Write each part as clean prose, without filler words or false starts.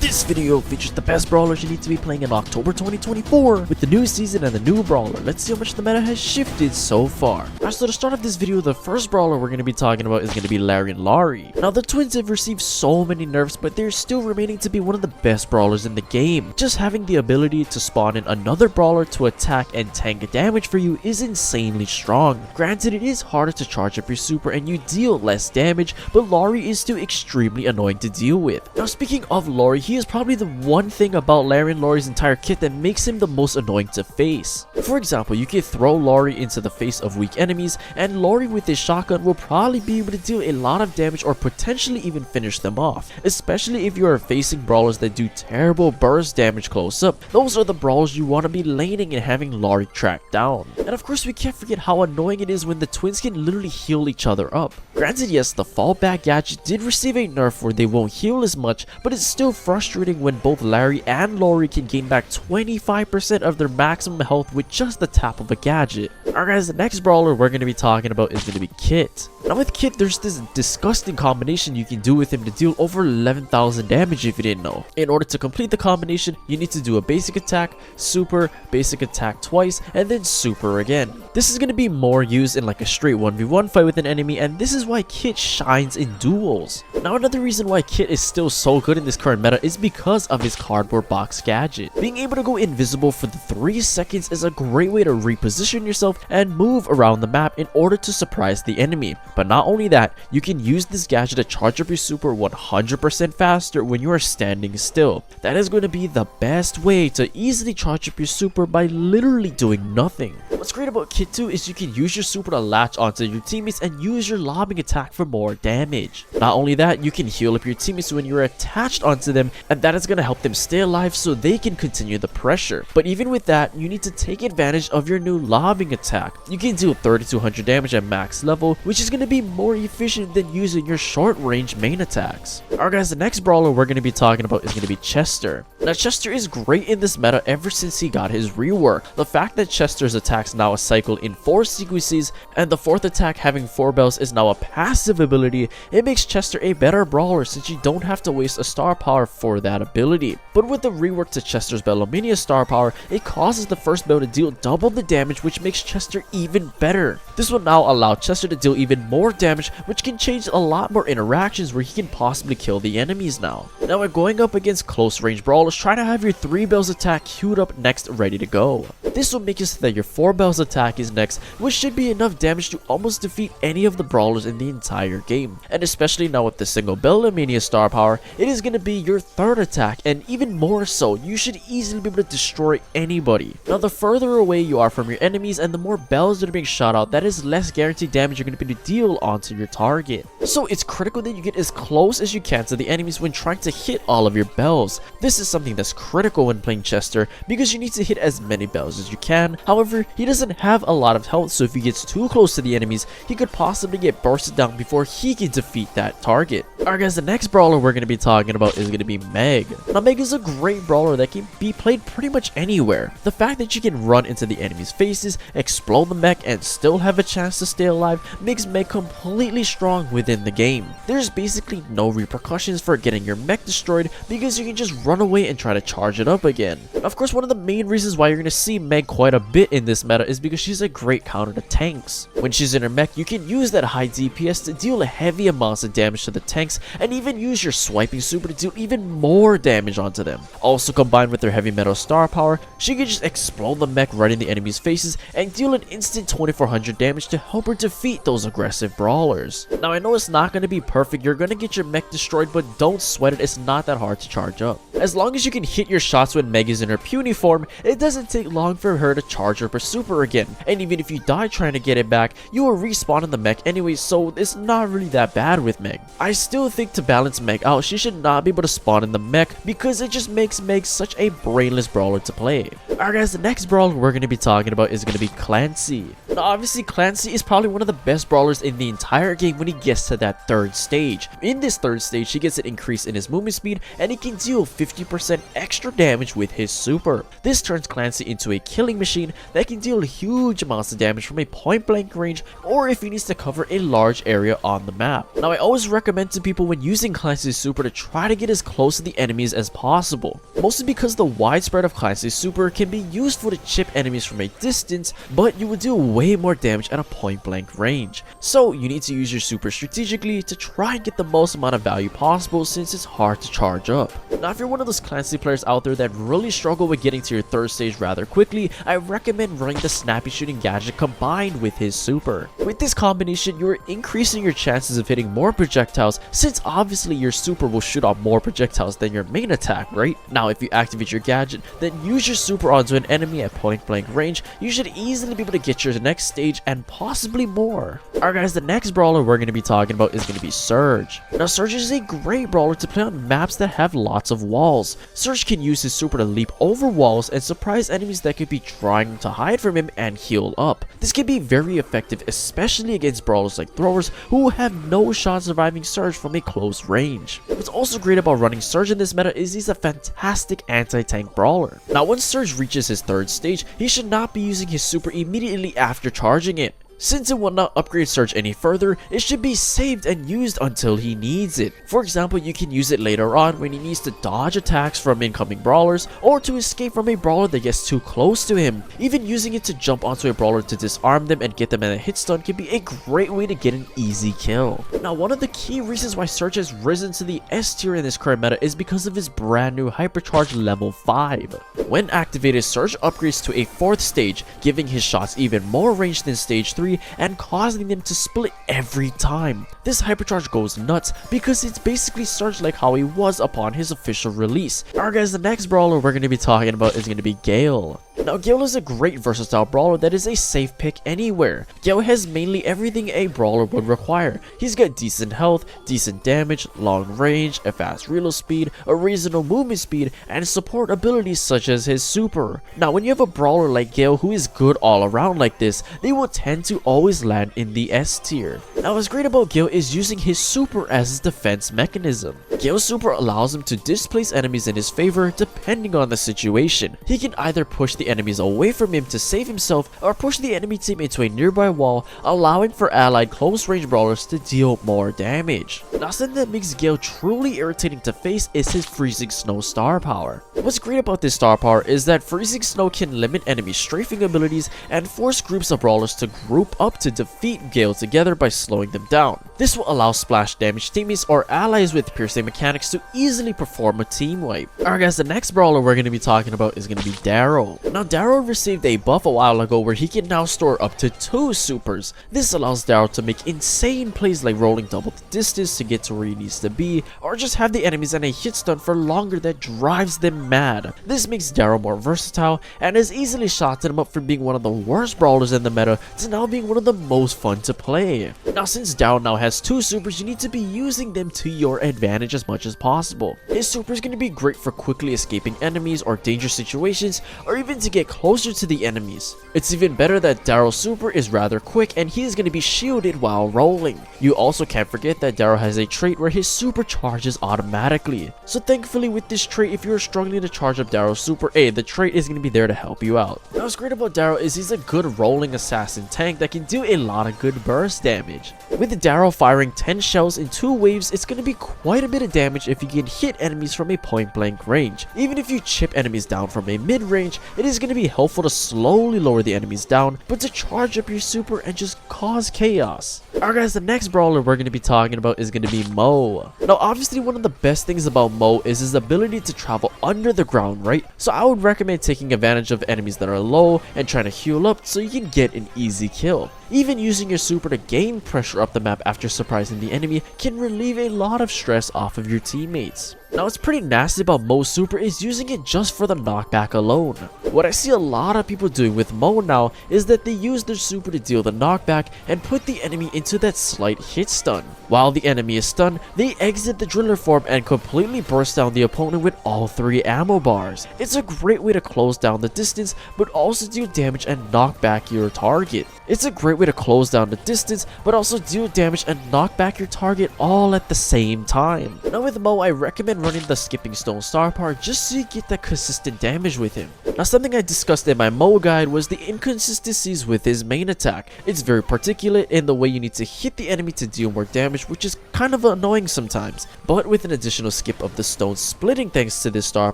This video features the best brawlers you need to be playing in October 2024 with the new season and the new brawler. Let's see how much the meta has shifted so far. Alright, so to start off this video, the first brawler we're going to be talking about is going to be Larry and Laurie. Now the twins have received so many nerfs, but they're still remaining to be one of the best brawlers in the game. Just having the ability to spawn in another brawler to attack and tank damage for you is insanely strong. Granted, it is harder to charge up your super and you deal less damage, but Laurie is still extremely annoying to deal with. Now speaking of Laurie, he is probably the one thing about Larry and Laurie's entire kit that makes him the most annoying to face. For example, you can throw Laurie into the face of weak enemies, and Laurie with his shotgun will probably be able to deal a lot of damage or potentially even finish them off, especially if you are facing brawlers that do terrible burst damage close up. Those are the brawlers you want to be laning and having Laurie tracked down. And of course, we can't forget how annoying it is when the twins can literally heal each other up. Granted, yes, the fallback gadget did receive a nerf where they won't heal as much, but it's still frustrating when both Larry and Laurie can gain back 25% of their maximum health with just the tap of a gadget. Alright guys, the next brawler we're going to be talking about is going to be Kit. Now with Kit, there's this disgusting combination you can do with him to deal over 11,000 damage if you didn't know. In order to complete the combination, you need to do a basic attack, super, basic attack twice, and then super again. This is going to be more used in like a straight 1v1 fight with an enemy, and this is why Kit shines in duels. Now another reason why Kit is still so good in this current meta is because of his cardboard box gadget. Being able to go invisible for the 3 seconds is a great way to reposition yourself and move around the map in order to surprise the enemy. But not only that, you can use this gadget to charge up your super 100% faster when you are standing still. That is going to be the best way to easily charge up your super by literally doing nothing. What's great about Kit too is you can use your super to latch onto your teammates and use your lobbing attack for more damage. Not only that, you can heal up your teammates when you're attached onto them, and that is going to help them stay alive so they can continue the pressure. But even with that, you need to take advantage of your new lobbing attack. You can deal 3200 damage at max level, which is going to be more efficient than using your short range main attacks. Alright guys, the next brawler we're going to be talking about is going to be Chester. Now Chester is great in this meta ever since he got his rework. The fact that Chester's attacks now are cycled in 4 sequences, and the 4th attack having 4 bells is now a passive ability, it makes Chester a better brawler since you don't have to waste a star power for that ability. But with the rework to Chester's Bellomania star power, it causes the first bell to deal double the damage, which makes Chester even better. This will now allow Chester to deal even more damage, which can change a lot more interactions where he can possibly kill the enemies now. Now when going up against close range brawlers, try to have your 3 bells attack queued up next ready to go. This will make it so that your 4 bells attack is next, which should be enough damage to almost defeat any of the brawlers in the entire game. And especially now with the single Bellomania star power, it is going to be your 3rd attack, and even more so, you should easily be able to destroy anybody. Now the further away you are from your enemies and the more bells that are being shot out, that is less guaranteed damage you're going to be able to deal onto your target. So it's critical that you get as close as you can to the enemies when trying to hit all of your bells. This is something that's critical when playing Chester because you need to hit as many bells as you can. However, he doesn't have a lot of health, so if he gets too close to the enemies, he could possibly get bursted down before he can defeat that target. Alright guys, the next brawler we're going to be talking about is going to be Meg. Now Meg is a great brawler that can be played pretty much anywhere. The fact that you can run into the enemy's faces, explode the mech, and still have a chance to stay alive makes Meg completely strong within the game. There's basically no repercussions for getting your mech destroyed because you can just run away and try to charge it up again. Of course, one of the main reasons why you're going to see Meg quite a bit in this meta is because she's a great counter to tanks. When she's in her mech, you can use that high DPS to deal heavy amounts of damage to the tanks, and even use your swiping super to deal even more damage onto them. Also combined with her heavy metal star power, she can just explode the mech right in the enemy's faces and deal an instant 2400 damage to help her defeat those aggressive brawlers. Now I know it's not going to be perfect, you're going to get your mech destroyed, but don't sweat it, it's not that hard to charge up. As long as you can hit your shots when Meg is in her puny form, it doesn't take long for her to charge up her super again, and even if you die trying to get it back, you will respawn in the mech anyway, so it's not really that bad with Meg. I still think to balance Meg out, she should not be able to spawn in the mech because it just makes Meg such a brainless brawler to play. Alright guys, the next brawler we're going to be talking about is going to be Clancy. Now obviously Clancy is probably one of the best brawlers in the entire game when he gets to that third stage. In this third stage, he gets an increase in his movement speed and he can deal 50% extra damage with his super. This turns Clancy into a killing machine that can deal huge amounts of damage from a point blank range or if he needs to cover a large area on the map. Now I always recommend to people when using Clancy's super to try to get as close to the enemies as possible, mostly because the widespread of Clancy's super can be useful to chip enemies from a distance, but you will do way more damage at a point blank range. So you need to use your super strategically to try and get the most amount of value possible since it's hard to charge up. Now if you're one of those Clancy players out there that really struggle with getting to your third stage rather quickly, I recommend running the snappy shooting gadget combined with his super. With this combination, you're increasing your chances of hitting more projectiles since obviously your super will shoot off more projectiles than your main attack, right? Now if you activate your gadget, then use your super onto an enemy at point blank range, you should easily be able to get your next stage and possibly more. Alright guys, the next brawler we're going to be talking about is going to be Surge. Now Surge is a great brawler to play on maps that have lots of walls. Surge can use his super to leap over walls and surprise enemies that could be trying to hide from him and heal up. This can be very effective, especially against brawlers like throwers who have no shot surviving Surge from a close range. What's also great about running Surge in this meta is he's a fantastic anti-tank brawler. Now once Surge reaches his third stage, he should not be using his super immediately after charging it. Since it will not upgrade Surge any further, it should be saved and used until he needs it. For example, you can use it later on when he needs to dodge attacks from incoming brawlers or to escape from a brawler that gets too close to him. Even using it to jump onto a brawler to disarm them and get them in a hit stun can be a great way to get an easy kill. Now one of the key reasons why Surge has risen to the S tier in this current meta is because of his brand new hypercharge level 5. When activated, Surge upgrades to a 4th stage, giving his shots even more range than stage 3 and causing them to split every time. This hypercharge goes nuts because it's basically Surge like how he was upon his official release. Alright guys, the next brawler we're going to be talking about is going to be Gale. Now Gale is a great versatile brawler that is a safe pick anywhere. Gale has mainly everything a brawler would require. He's got decent health, decent damage, long range, a fast reload speed, a reasonable movement speed, and support abilities such as his super. Now when you have a brawler like Gale who is good all around like this, they will tend to always land in the S tier. Now what's great about Gale is using his super as his defense mechanism. Gale's super allows him to displace enemies in his favor depending on the situation. He can either push the enemies away from him to save himself or push the enemy team into a nearby wall, allowing for allied close range brawlers to deal more damage. Now something that makes Gale truly irritating to face is his freezing snow star power. What's great about this star power is that freezing snow can limit enemy strafing abilities and force groups of brawlers to group up to defeat Gale together by slowing them down. This will allow splash damage teammates or allies with piercing mechanics to easily perform a team wipe. Alright guys, the next brawler we're going to be talking about is going to be Daryl. Now Daryl received a buff a while ago where he can now store up to 2 supers. This allows Daryl to make insane plays like rolling double the distance to get to where he needs to be, or just have the enemies in a hit stun for longer that drives them mad. This makes Daryl more versatile and has easily shotted him up from being one of the worst brawlers in the meta to now being one of the most fun to play. Now since Daryl now has 2 supers, you need to be using them to your advantage as much as possible. His super is going to be great for quickly escaping enemies or dangerous situations, or even to get closer to the enemies. It's even better that Daryl's super is rather quick and he is going to be shielded while rolling. You also can't forget that Daryl has a trait where his super charges automatically. So thankfully with this trait, if you're struggling to charge up Daryl's super, the trait is going to be there to help you out. Now what's great about Daryl is he's a good rolling assassin tank that can do a lot of good burst damage. With Daryl firing 10 shells in 2 waves, it's going to be quite a bit of damage if you can hit enemies from a point blank range. Even if you chip enemies down from a mid range, it is going to be helpful to slowly lower the enemies down, but to charge up your super and just cause chaos. Alright guys, the next brawler we're going to be talking about is going to be Mo. Now obviously one of the best things about Mo is his ability to travel under the ground, right? So I would recommend taking advantage of enemies that are low and trying to heal up so you can get an easy kill. Even using your super to gain pressure up the map after surprising the enemy can relieve a lot of stress off of your teammates. Now what's pretty nasty about Mo's super is using it just for the knockback alone. What I see a lot of people doing with Mo now is that they use their super to deal the knockback and put the enemy into that slight hit stun. While the enemy is stunned, they exit the driller form and completely burst down the opponent with all 3 ammo bars. It's a great way to close down the distance but also deal damage and knock back your target. It's a great way to close down the distance, but also deal damage and knock back your target all at the same time. Now with Mo, I recommend running the skipping stone star power just so you get that consistent damage with him. Now something I discussed in my Mo guide was the inconsistencies with his main attack. It's very particulate in the way you need to hit the enemy to deal more damage, which is kind of annoying sometimes. But with an additional skip of the stone splitting thanks to this star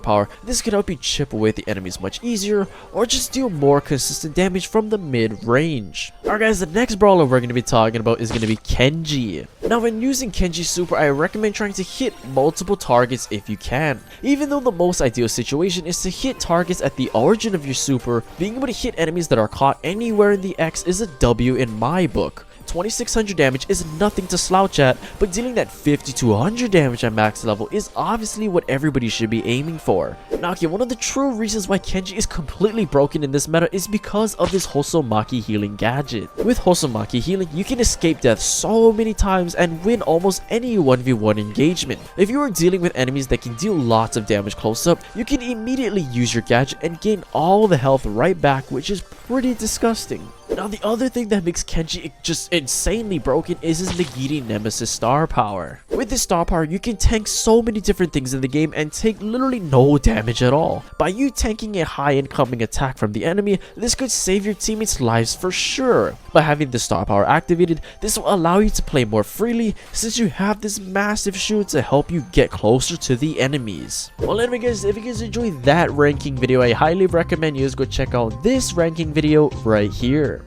power, this could help you chip away at the enemies much easier, or just deal more consistent damage from the mid range. Alright guys, the next brawler we're going to be talking about is going to be Kenji. Now when using Kenji's super, I recommend trying to hit multiple targets if you can. Even though the most ideal situation is to hit targets at the origin of your super, being able to hit enemies that are caught anywhere in the X is a W in my book. 2600 damage is nothing to slouch at, but dealing that 50 to 100 damage at max level is obviously what everybody should be aiming for. Now okay, one of the true reasons why Kenji is completely broken in this meta is because of his Hosomaki healing gadget. With Hosomaki healing, you can escape death so many times and win almost any 1v1 engagement. If you are dealing with enemies that can deal lots of damage close up, you can immediately use your gadget and gain all the health right back, which is pretty disgusting. Now the other thing that makes Kenji just insanely broken is his Nagini Nemesis star power. With this star power, you can tank so many different things in the game and take literally no damage at all. By you tanking a high incoming attack from the enemy, this could save your teammates' lives for sure. By having the star power activated, this will allow you to play more freely since you have this massive shield to help you get closer to the enemies. Well anyway guys, if you guys enjoyed that ranking video, I highly recommend you guys go check out this ranking video right here.